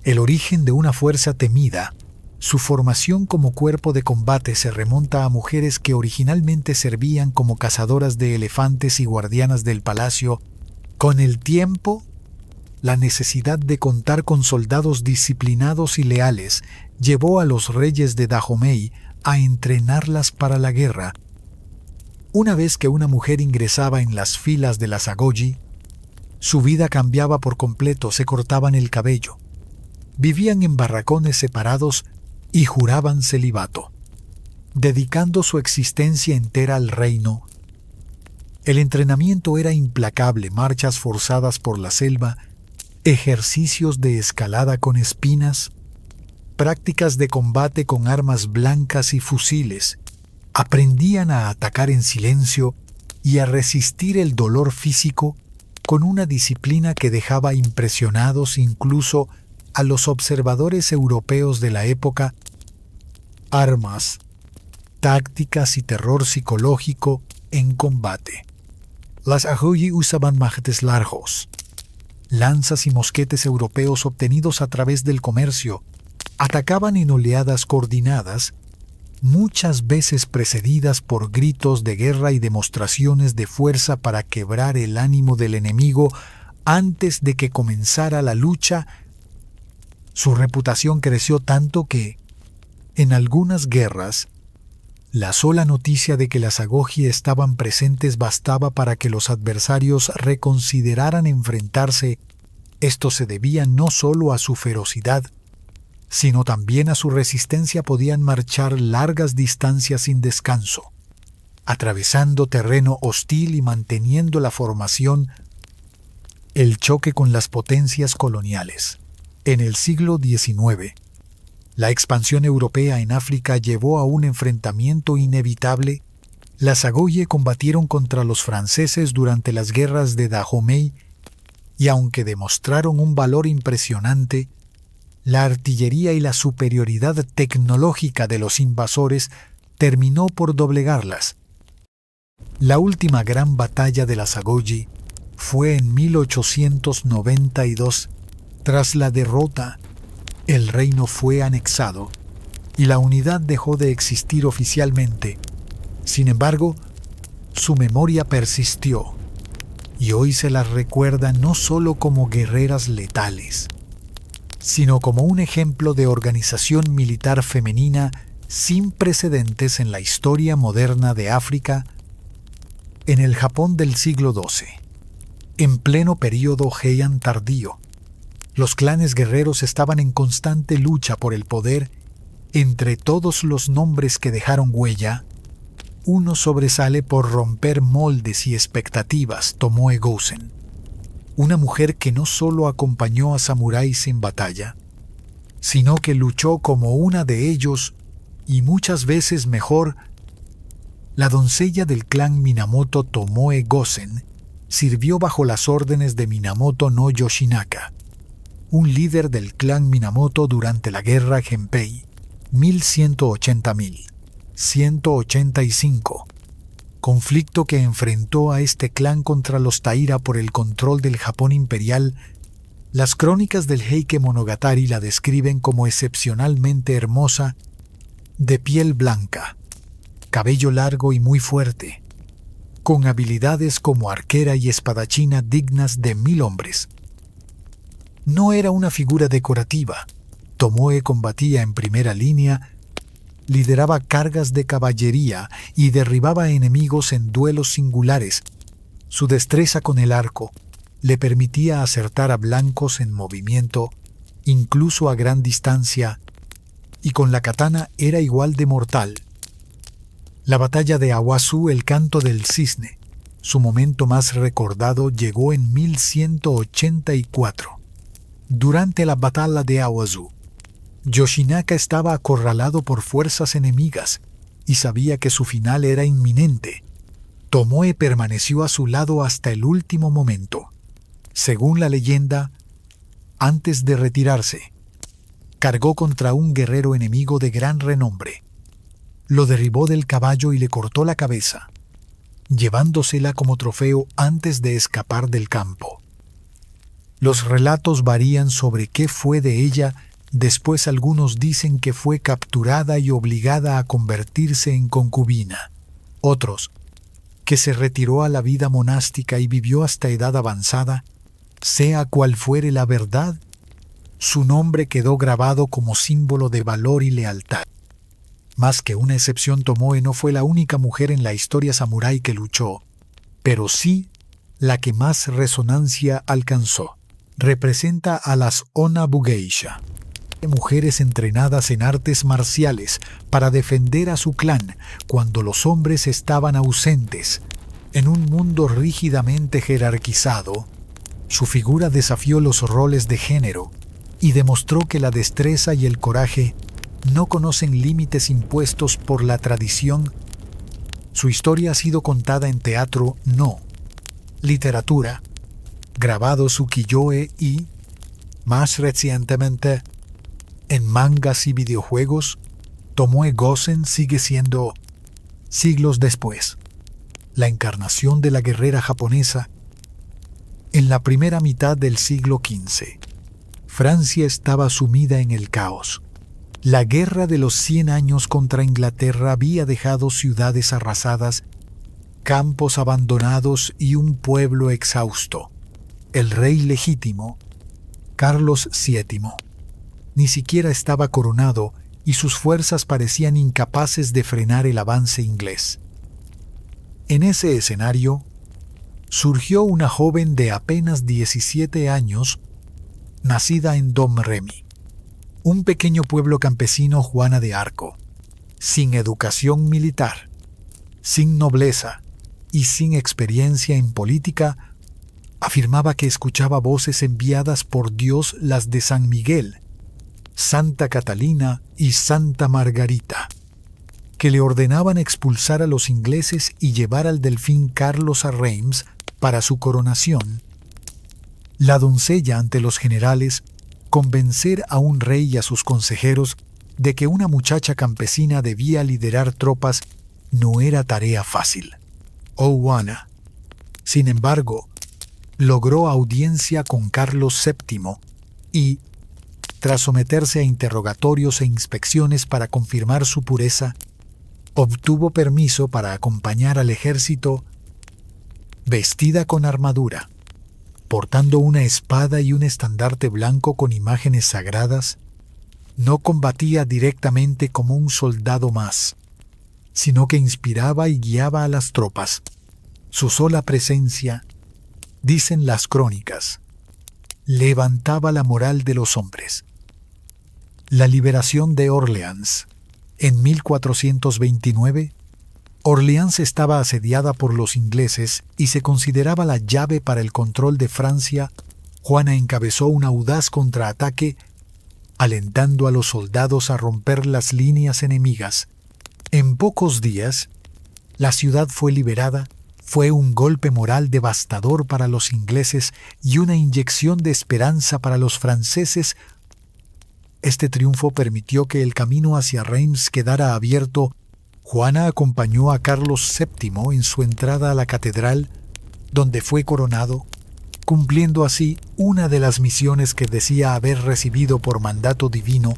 El origen de una fuerza temida, su formación como cuerpo de combate, se remonta a mujeres que originalmente servían como cazadoras de elefantes y guardianas del palacio. Con el tiempo, la necesidad de contar con soldados disciplinados y leales llevó a los reyes de Dahomey a entrenarlas para la guerra. Una vez que una mujer ingresaba en las filas de las Agogie, su vida cambiaba por completo. Se cortaban el cabello, vivían en barracones separados y juraban celibato, dedicando su existencia entera al reino. El entrenamiento era implacable: marchas forzadas por la selva, ejercicios de escalada con espinas, prácticas de combate con armas blancas y fusiles. Aprendían a atacar en silencio y a resistir el dolor físico con una disciplina que dejaba impresionados incluso a los observadores europeos de la época. Armas, tácticas y terror psicológico en combate. Las Agogie usaban machetes largos, lanzas y mosquetes europeos obtenidos a través del comercio. Atacaban en oleadas coordinadas, muchas veces precedidas por gritos de guerra y demostraciones de fuerza para quebrar el ánimo del enemigo antes de que comenzara la lucha. Su reputación creció tanto que, en algunas guerras, la sola noticia de que las Agogie estaban presentes bastaba para que los adversarios reconsideraran enfrentarse. Esto se debía no solo a su ferocidad, sino también a su resistencia. Podían marchar largas distancias sin descanso, atravesando terreno hostil y manteniendo la formación. El choque con las potencias coloniales. En el siglo XIX, la expansión europea en África llevó a un enfrentamiento inevitable. Las Agogie combatieron contra los franceses durante las guerras de Dahomey y, aunque demostraron un valor impresionante, la artillería y la superioridad tecnológica de los invasores terminó por doblegarlas. La última gran batalla de las Agogie fue en 1892. Tras la derrota, el reino fue anexado y la unidad dejó de existir oficialmente. Sin embargo, su memoria persistió y hoy se las recuerda no solo como guerreras letales, sino como un ejemplo de organización militar femenina sin precedentes en la historia moderna de África. En el Japón del siglo XII, en pleno período Heian tardío, los clanes guerreros estaban en constante lucha por el poder. Entre todos los nombres que dejaron huella, uno sobresale por romper moldes y expectativas: Tomoe Gosen, una mujer que no solo acompañó a samuráis en batalla, sino que luchó como una de ellos y muchas veces mejor. La doncella del clan Minamoto, Tomoe Gosen, sirvió bajo las órdenes de Minamoto no Yoshinaka, un líder del clan Minamoto durante la guerra Genpei 1185, conflicto que enfrentó a este clan contra los Taira por el control del Japón imperial. Las crónicas del Heike Monogatari la describen como excepcionalmente hermosa, de piel blanca, cabello largo y muy fuerte, con habilidades como arquera y espadachina dignas de 1000 hombres. No era una figura decorativa. Tomoe combatía en primera línea, lideraba cargas de caballería y derribaba enemigos en duelos singulares. Su destreza con el arco le permitía acertar a blancos en movimiento, incluso a gran distancia, y con la katana era igual de mortal. La batalla de Awazu, el canto del cisne, su momento más recordado, llegó en 1184. Durante la batalla de Awazu, Yoshinaka estaba acorralado por fuerzas enemigas y sabía que su final era inminente. Tomoe permaneció a su lado hasta el último momento. Según la leyenda, antes de retirarse, cargó contra un guerrero enemigo de gran renombre. Lo derribó del caballo y le cortó la cabeza, llevándosela como trofeo antes de escapar del campo. Los relatos varían sobre qué fue de ella. Después algunos dicen que fue capturada y obligada a convertirse en concubina. Otros, que se retiró a la vida monástica y vivió hasta edad avanzada. Sea cual fuere la verdad, su nombre quedó grabado como símbolo de valor y lealtad. Más que una excepción, Tomoe no fue la única mujer en la historia samurái que luchó, pero sí la que más resonancia alcanzó. Representa a las Onabugeisha, mujeres entrenadas en artes marciales para defender a su clan cuando los hombres estaban ausentes. En un mundo rígidamente jerarquizado, su figura desafió los roles de género y demostró que la destreza y el coraje no conocen límites impuestos por la tradición. Su historia ha sido contada en teatro, literatura, grabados ukiyo-e y, más recientemente, en mangas y videojuegos. Tomoe Gosen sigue siendo, siglos después, la encarnación de la guerrera japonesa. En la primera mitad del siglo XV, Francia estaba sumida en el caos. La guerra de los 100 años contra Inglaterra había dejado ciudades arrasadas, campos abandonados y un pueblo exhausto. El rey legítimo, Carlos VII, ni siquiera estaba coronado y sus fuerzas parecían incapaces de frenar el avance inglés. En ese escenario, surgió una joven de apenas 17 años, nacida en Domremy, un pequeño pueblo campesino, Juana de Arco, sin educación militar, sin nobleza y sin experiencia en política. Afirmaba que escuchaba voces enviadas por Dios, las de San Miguel, Santa Catalina y Santa Margarita, que le ordenaban expulsar a los ingleses y llevar al delfín Carlos a Reims para su coronación. La doncella, ante los generales, convencer a un rey y a sus consejeros de que una muchacha campesina debía liderar tropas no era tarea fácil. Juana, sin embargo, logró audiencia con Carlos VII y, tras someterse a interrogatorios e inspecciones para confirmar su pureza, obtuvo permiso para acompañar al ejército vestida con armadura, portando una espada y un estandarte blanco con imágenes sagradas. No combatía directamente como un soldado más, sino que inspiraba y guiaba a las tropas. Su sola presencia, dicen las crónicas, levantaba la moral de los hombres. La liberación de Orleans. En 1429, Orleans estaba asediada por los ingleses y se consideraba la llave para el control de Francia. Juana encabezó un audaz contraataque, alentando a los soldados a romper las líneas enemigas. En pocos días, la ciudad fue liberada. Fue un golpe moral devastador para los ingleses y una inyección de esperanza para los franceses. Este triunfo permitió que el camino hacia Reims quedara abierto. Juana acompañó a Carlos VII en su entrada a la catedral, donde fue coronado, cumpliendo así una de las misiones que decía haber recibido por mandato divino: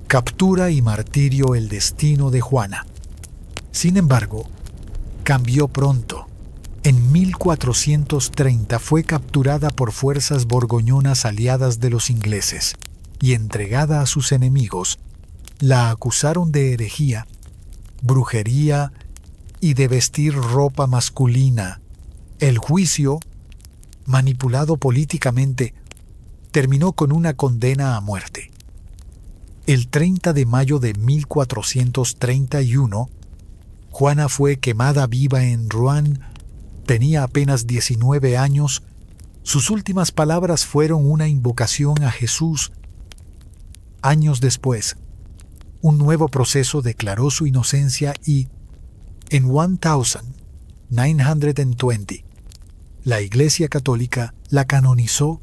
captura y martirio el destino de Juana. Sin embargo, cambió pronto. En 1430 fue capturada por fuerzas borgoñonas aliadas de los ingleses y entregada a sus enemigos. La acusaron de herejía, brujería y de vestir ropa masculina. El juicio, manipulado políticamente, terminó con una condena a muerte. El 30 de mayo de 1431, Juana fue quemada viva en Rouen. Tenía apenas 19 años. Sus últimas palabras fueron una invocación a Jesús. Años después, un nuevo proceso declaró su inocencia y, en 1920, la Iglesia Católica la canonizó.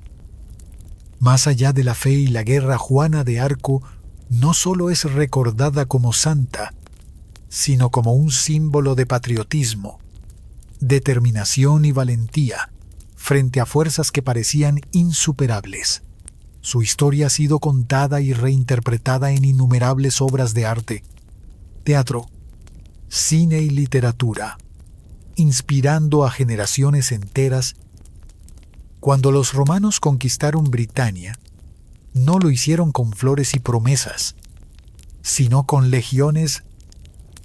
Más allá de la fe y la guerra, Juana de Arco no solo es recordada como santa, sino como un símbolo de patriotismo, determinación y valentía frente a fuerzas que parecían insuperables. Su historia ha sido contada y reinterpretada en innumerables obras de arte, teatro, cine y literatura, inspirando a generaciones enteras. Cuando los romanos conquistaron Britania, no lo hicieron con flores y promesas, sino con legiones,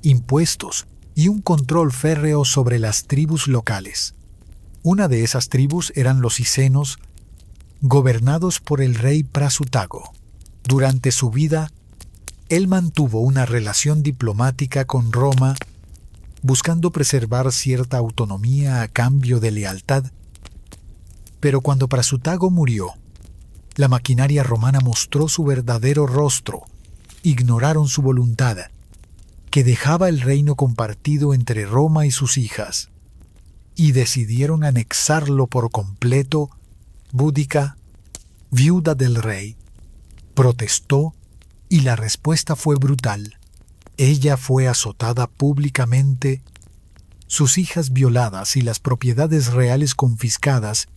impuestos y un control férreo sobre las tribus locales. Una de esas tribus eran los Icenos, gobernados por el rey Prasutago. Durante su vida, él mantuvo una relación diplomática con Roma, buscando preservar cierta autonomía a cambio de lealtad. Pero cuando Prasutago murió, la maquinaria romana mostró su verdadero rostro. Ignoraron su voluntad, que dejaba el reino compartido entre Roma y sus hijas, y decidieron anexarlo por completo. Boudica, viuda del rey, protestó y la respuesta fue brutal. Ella fue azotada públicamente, sus hijas violadas y las propiedades reales confiscadas.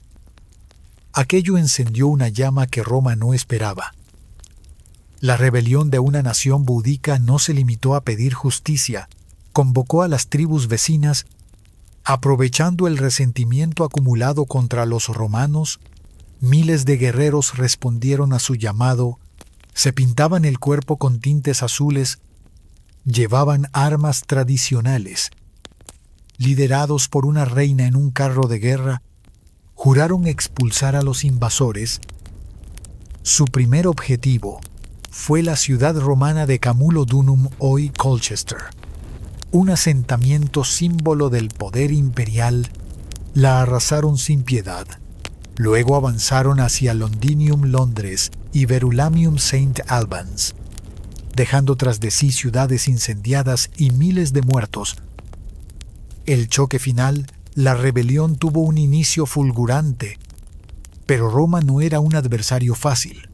Aquello encendió una llama que Roma no esperaba. La rebelión de una nación búdica no se limitó a pedir justicia, convocó a las tribus vecinas. Aprovechando el resentimiento acumulado contra los romanos, miles de guerreros respondieron a su llamado, se pintaban el cuerpo con tintes azules, llevaban armas tradicionales. Liderados por una reina en un carro de guerra, juraron expulsar a los invasores. Su primer objetivo fue la ciudad romana de Camulodunum, hoy Colchester, un asentamiento símbolo del poder imperial. La arrasaron sin piedad. Luego avanzaron hacia Londinium, Londres, y Verulamium, St. Albans, dejando tras de sí ciudades incendiadas y miles de muertos. El choque final, la rebelión tuvo un inicio fulgurante, pero Roma no era un adversario fácil.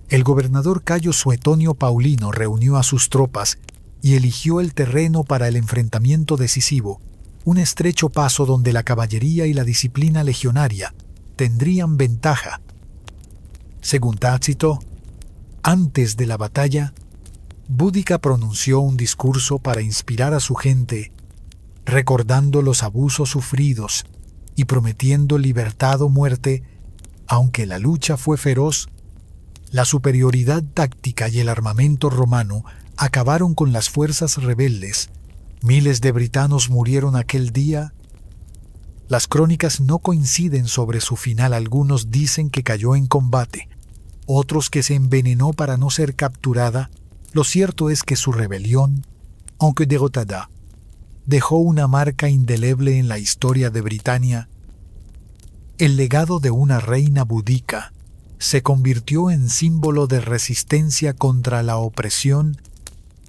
El gobernador Cayo Suetonio Paulino reunió a sus tropas y eligió el terreno para el enfrentamiento decisivo, un estrecho paso donde la caballería y la disciplina legionaria tendrían ventaja. Según Tácito, antes de la batalla, Boudica pronunció un discurso para inspirar a su gente, recordando los abusos sufridos y prometiendo libertad o muerte. Aunque la lucha fue feroz, la superioridad táctica y el armamento romano acabaron con las fuerzas rebeldes. Miles de britanos murieron aquel día. Las crónicas no coinciden sobre su final. Algunos dicen que cayó en combate, otros que se envenenó para no ser capturada. Lo cierto es que su rebelión, aunque derrotada, dejó una marca indeleble en la historia de Britania. El legado de una reina búdica se convirtió en símbolo de resistencia contra la opresión,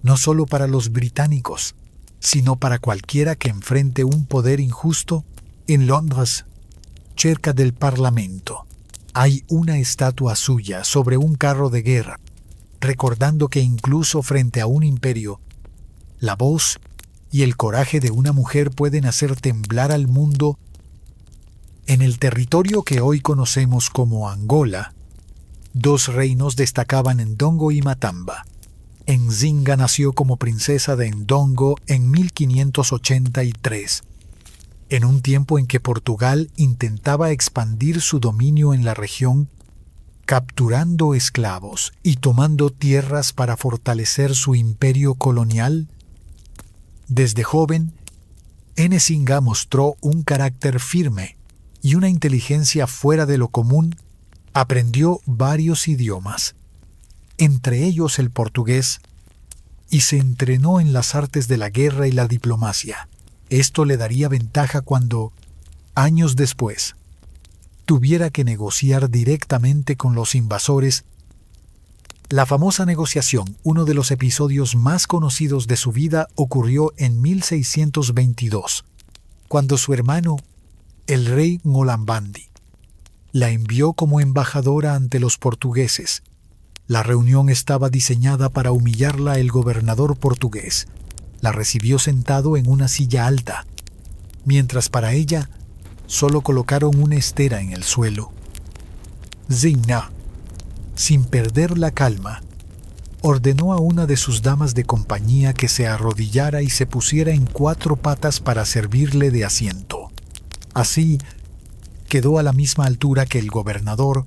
no solo para los británicos, sino para cualquiera que enfrente un poder injusto. En Londres, cerca del Parlamento, hay una estatua suya sobre un carro de guerra, recordando que incluso frente a un imperio, la voz y el coraje de una mujer pueden hacer temblar al mundo. En el territorio que hoy conocemos como Angola, dos reinos destacaban Ndongo y Matamba. Nzinga nació como princesa de Ndongo en 1583, en un tiempo en que Portugal intentaba expandir su dominio en la región, capturando esclavos y tomando tierras para fortalecer su imperio colonial. Desde joven, Nzinga mostró un carácter firme y una inteligencia fuera de lo común. Aprendió varios idiomas, entre ellos el portugués, y se entrenó en las artes de la guerra y la diplomacia. Esto le daría ventaja cuando, años después, tuviera que negociar directamente con los invasores. La famosa negociación, uno de los episodios más conocidos de su vida, ocurrió en 1622, cuando su hermano, el rey Ngolambandi, la envió como embajadora ante los portugueses. La reunión estaba diseñada para humillarla. El gobernador portugués la recibió sentado en una silla alta, mientras para ella solo colocaron una estera en el suelo. Nzinga, sin perder la calma, ordenó a una de sus damas de compañía que se arrodillara y se pusiera en 4 patas para servirle de asiento. Así, quedó a la misma altura que el gobernador,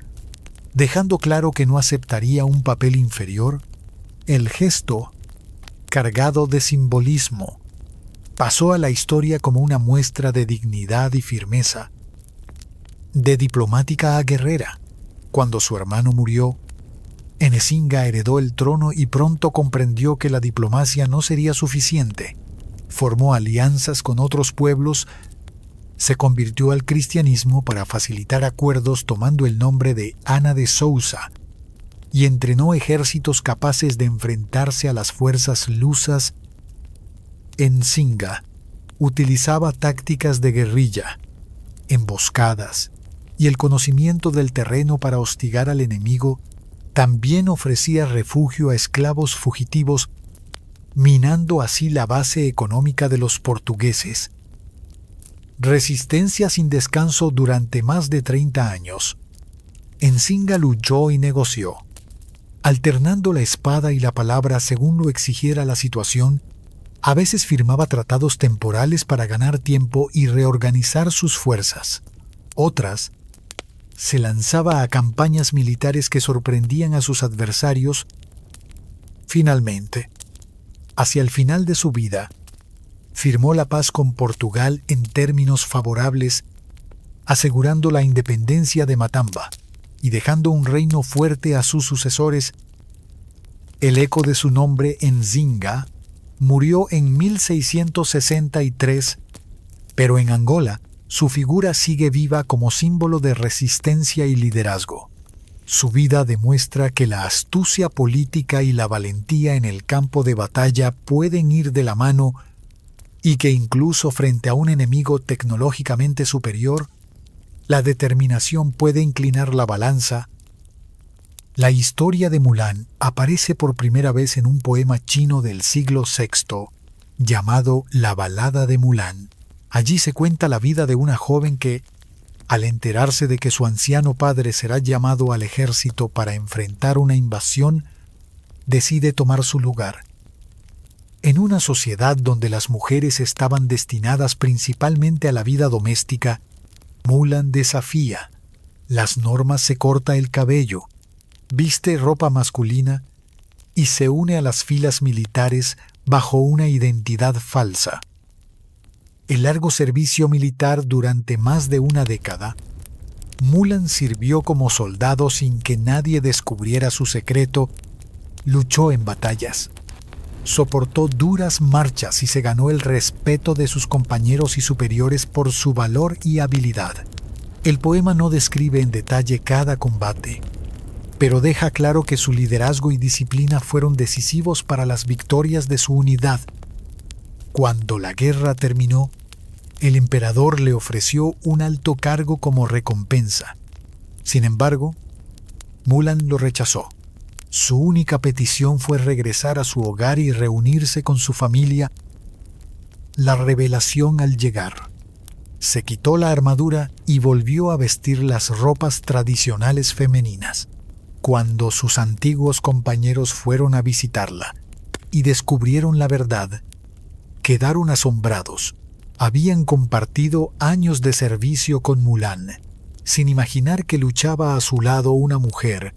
dejando claro que no aceptaría un papel inferior. El gesto, cargado de simbolismo, pasó a la historia como una muestra de dignidad y firmeza, de diplomática a guerrera. Cuando su hermano murió, Nzinga heredó el trono y pronto comprendió que la diplomacia no sería suficiente. Formó alianzas con otros pueblos, se convirtió al cristianismo para facilitar acuerdos tomando el nombre de Ana de Sousa y entrenó ejércitos capaces de enfrentarse a las fuerzas lusas. Nzinga utilizaba tácticas de guerrilla, emboscadas y el conocimiento del terreno para hostigar al enemigo. También ofrecía refugio a esclavos fugitivos, minando así la base económica de los portugueses. Resistencia sin descanso durante más de 30 años. Nzinga luchó y negoció, alternando la espada y la palabra según lo exigiera la situación. A veces firmaba tratados temporales para ganar tiempo y reorganizar sus fuerzas. Otras, se lanzaba a campañas militares que sorprendían a sus adversarios. Finalmente, hacia el final de su vida, firmó la paz con Portugal en términos favorables, asegurando la independencia de Matamba y dejando un reino fuerte a sus sucesores. El eco de su nombre, Nzinga, murió en 1663, pero en Angola su figura sigue viva como símbolo de resistencia y liderazgo. Su vida demuestra que la astucia política y la valentía en el campo de batalla pueden ir de la mano y que incluso frente a un enemigo tecnológicamente superior, la determinación puede inclinar la balanza. La historia de Mulan aparece por primera vez en un poema chino del siglo VI llamado La Balada de Mulan. Allí se cuenta la vida de una joven que, al enterarse de que su anciano padre será llamado al ejército para enfrentar una invasión, decide tomar su lugar. En una sociedad donde las mujeres estaban destinadas principalmente a la vida doméstica, Mulan desafía las normas, se corta el cabello, viste ropa masculina y se une a las filas militares bajo una identidad falsa. El largo servicio militar durante más de una década, Mulan sirvió como soldado sin que nadie descubriera su secreto, luchó en batallas, soportó duras marchas y se ganó el respeto de sus compañeros y superiores por su valor y habilidad. El poema no describe en detalle cada combate, pero deja claro que su liderazgo y disciplina fueron decisivos para las victorias de su unidad. Cuando la guerra terminó, el emperador le ofreció un alto cargo como recompensa. Sin embargo, Mulan lo rechazó. Su única petición fue regresar a su hogar y reunirse con su familia. La revelación al llegar se quitó la armadura y volvió a vestir las ropas tradicionales femeninas. Cuando sus antiguos compañeros fueron a visitarla y descubrieron la verdad, quedaron asombrados. Habían compartido años de servicio con Mulan, sin imaginar que luchaba a su lado una mujer.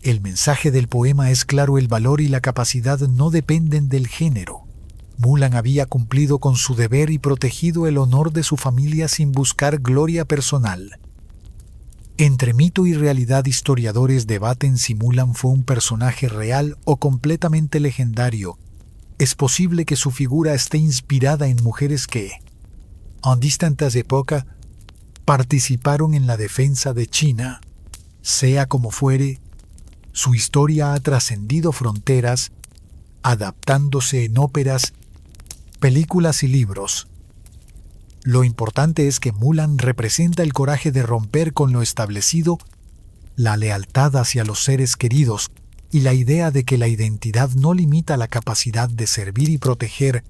El mensaje del poema es claro: el valor y la capacidad no dependen del género. Mulan había cumplido con su deber y protegido el honor de su familia sin buscar gloria personal. Entre mito y realidad, historiadores debaten si Mulan fue un personaje real o completamente legendario. Es posible que su figura esté inspirada en mujeres que, en distintas épocas, participaron en la defensa de China. Sea como fuere, su historia ha trascendido fronteras, adaptándose en óperas, películas y libros. Lo importante es que Mulan representa el coraje de romper con lo establecido, la lealtad hacia los seres queridos y la idea de que la identidad no limita la capacidad de servir y proteger